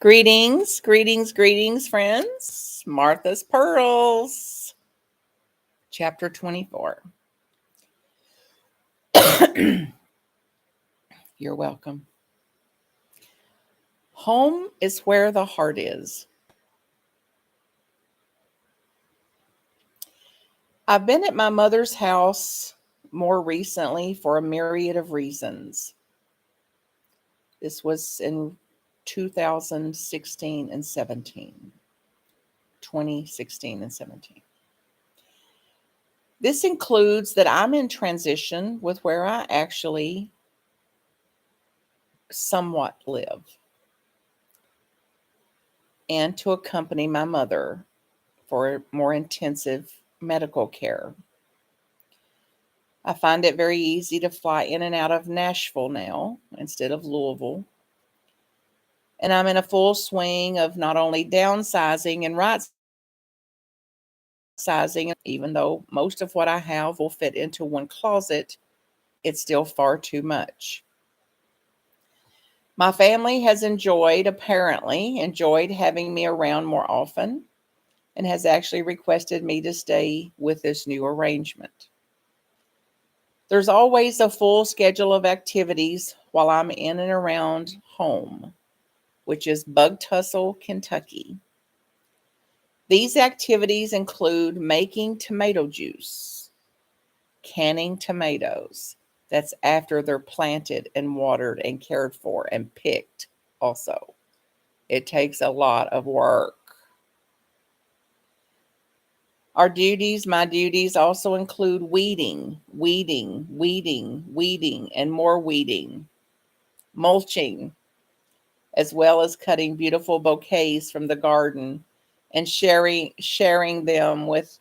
Greetings, greetings, greetings, friends. Martha's Pearls, chapter 24. You're welcome. Home is where the heart is. I've been at my mother's house more recently for a myriad of reasons. This was in 2016 and 17. 2016 and 17. This includes that I'm in transition with where I actually somewhat live, and to accompany my mother for more intensive medical care. I find it very easy to fly in and out of Nashville now instead of Louisville. And I'm in a full swing of not only downsizing and right sizing, even though most of what I have will fit into one closet, it's still far too much. My family has apparently enjoyed having me around more often, and has actually requested me to stay with this new arrangement. There's always a full schedule of activities while I'm in and around home, which is Bug Tussle, Kentucky. These activities include making tomato juice, canning tomatoes. That's after they're planted and watered and cared for and picked, also. It takes a lot of work. My duties also include weeding, and more weeding, mulching, as well as cutting beautiful bouquets from the garden and sharing them with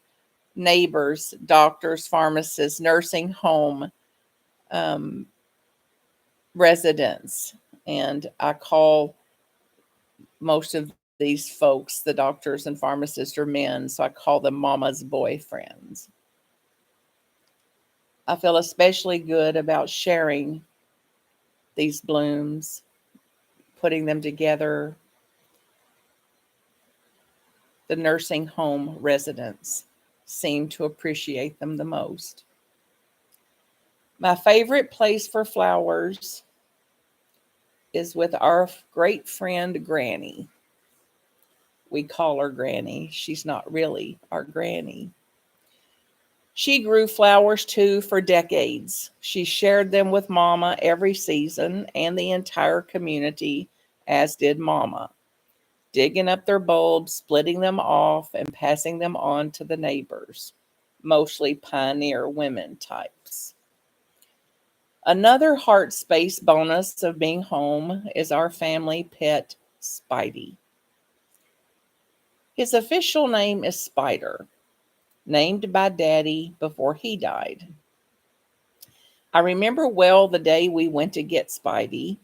neighbors, doctors, pharmacists, nursing home um, residents. And I call most of these folks, the doctors and pharmacists, are men, so I call them mama's boyfriends. I feel especially good about sharing these blooms, putting them together. The nursing home residents seem to appreciate them the most. My favorite place for flowers is with our great friend Granny. We call her Granny. She's not really our Granny. She grew flowers too for decades. She shared them with Mama every season and the entire community, as did Mama, digging up their bulbs, splitting them off, and passing them on to the neighbors, mostly pioneer women types. Another heart space bonus of being home is our family pet, Spidey. His official name is Spider, named by Daddy before he died. I remember well the day we went to get Spidey.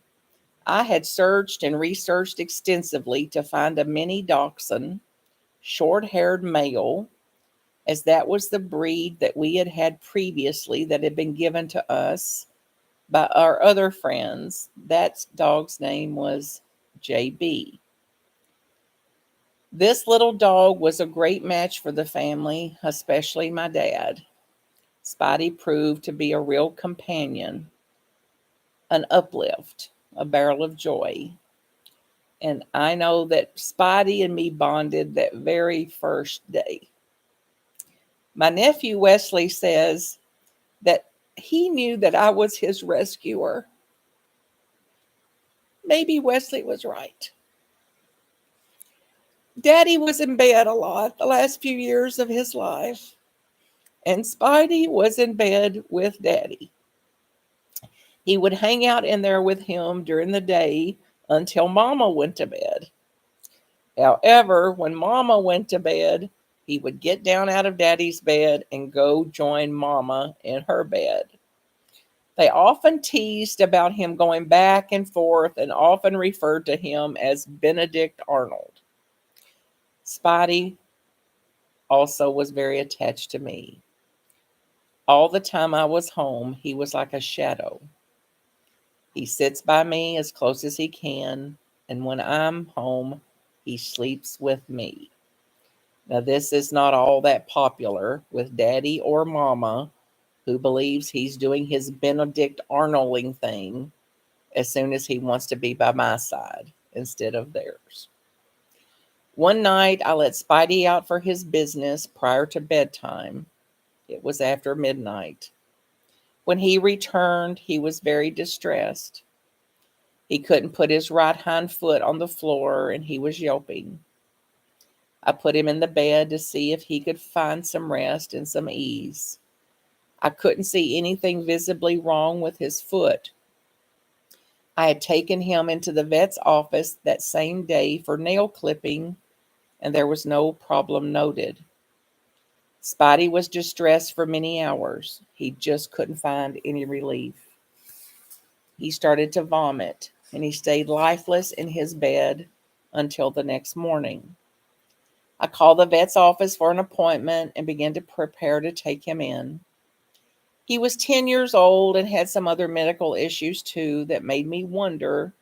I had searched and researched extensively to find a mini dachshund, short haired male, as that was the breed that we had had previously that had been given to us by our other friends. That dog's name was JB. This little dog was a great match for the family, especially my dad. Spotty proved to be a real companion, an uplift, a barrel of joy. And I know that Spotty and me bonded that very first day. My nephew Wesley says that he knew that I was his rescuer. Maybe Wesley was right. Daddy was in bed a lot the last few years of his life, and Spidey was in bed with Daddy. He would hang out in there with him during the day until Mama went to bed. However, when Mama went to bed, he would get down out of Daddy's bed and go join Mama in her bed. They often teased about him going back and forth and often referred to him as Benedict Arnold. Spotty also was very attached to me. All the time I was home, he was like a shadow. He sits by me as close as he can. and when I'm home, he sleeps with me. Now, this is not all that popular with Daddy or Mama, who believes he's doing his Benedict Arnolding thing as soon as he wants to be by my side instead of theirs. One night, I let Spidey out for his business prior to bedtime. It was after midnight. When he returned, he was very distressed. He couldn't put his right hind foot on the floor and he was yelping. I put him in the bed to see if he could find some rest and some ease. I couldn't see anything visibly wrong with his foot. I had taken him into the vet's office that same day for nail clipping, and there was no problem noted. Spidey was distressed for many hours. He just couldn't find any relief. He started to vomit, and he stayed lifeless in his bed until the next morning. I called the vet's office for an appointment and began to prepare to take him in. He was 10 years old and had some other medical issues too that made me wonder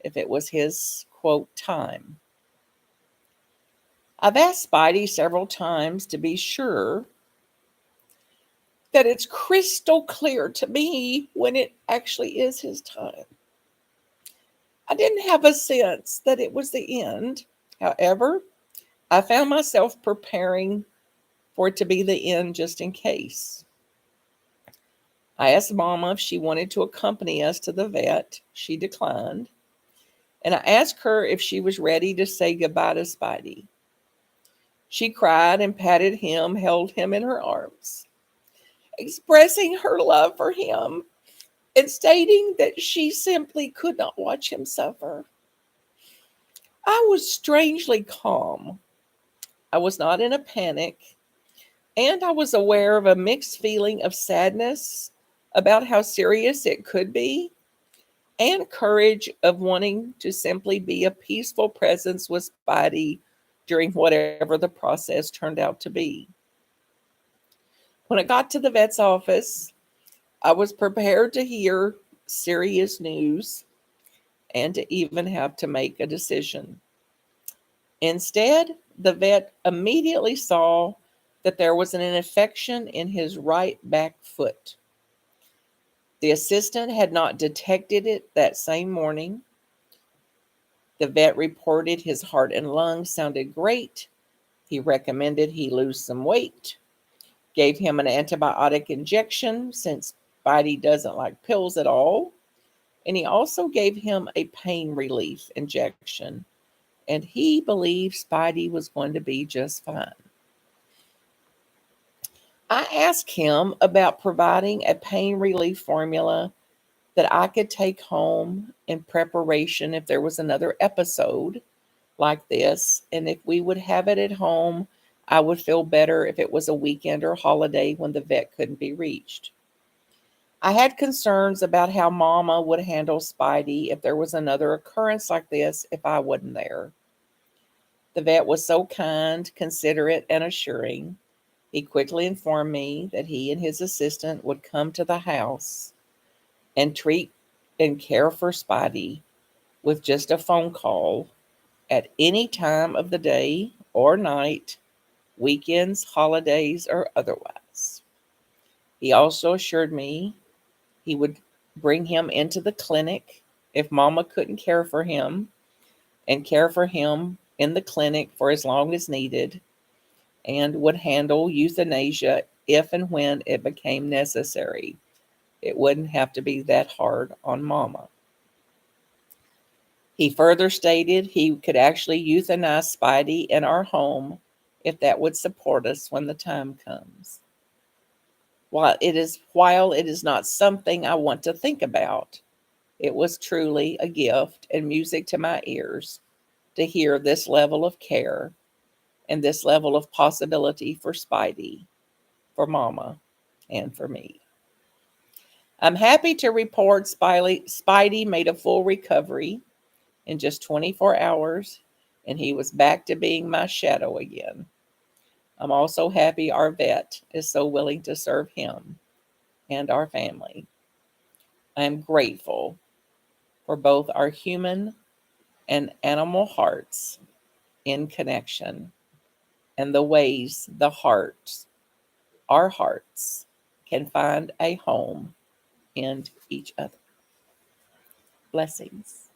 if it was his, quote, time. I've asked Spidey several times to be sure that it's crystal clear to me when it actually is his time. I didn't have a sense that it was the end. However, I found myself preparing for it to be the end just in case. I asked Mama if she wanted to accompany us to the vet. She declined. And I asked her if she was ready to say goodbye to Spidey. She cried and patted him, held him in her arms, expressing her love for him and stating that she simply could not watch him suffer. I was strangely calm. I was not in a panic, and I was aware of a mixed feeling of sadness about how serious it could be and courage of wanting to simply be a peaceful presence with Spidey during whatever the process turned out to be. When I got to the vet's office, I was prepared to hear serious news and to even have to make a decision. Instead, the vet immediately saw that there was an infection in his right back foot. The assistant had not detected it that same morning. The vet reported his heart and lungs sounded great. He recommended he lose some weight, gave him an antibiotic injection since Spidey doesn't like pills at all, and he also gave him a pain relief injection, and he believed Spidey was going to be just fine. I asked him about providing a pain relief formula that I could take home in preparation if there was another episode like this, and if we would have it at home, I would feel better if it was a weekend or holiday when the vet couldn't be reached. I had concerns about how Mama would handle Spidey if there was another occurrence like this if I wasn't there. The vet was so kind, considerate, and assuring. He quickly informed me that he and his assistant would come to the house and treat and care for Spidey with just a phone call at any time of the day or night, weekends, holidays, or otherwise. He also assured me he would bring him into the clinic if Mama couldn't care for him and care for him in the clinic for as long as needed, and would handle euthanasia if and when it became necessary. It wouldn't have to be that hard on Mama. He further stated he could actually euthanize Spidey in our home if that would support us when the time comes. While it is not something I want to think about, it was truly a gift and music to my ears to hear this level of care and this level of possibility for Spidey, for Mama, and for me. I'm happy to report Spidey made a full recovery in just 24 hours, and he was back to being my shadow again. I'm also happy our vet is so willing to serve him and our family. I am grateful for both our human and animal hearts in connection, and the ways our hearts, can find a home in each other. Blessings.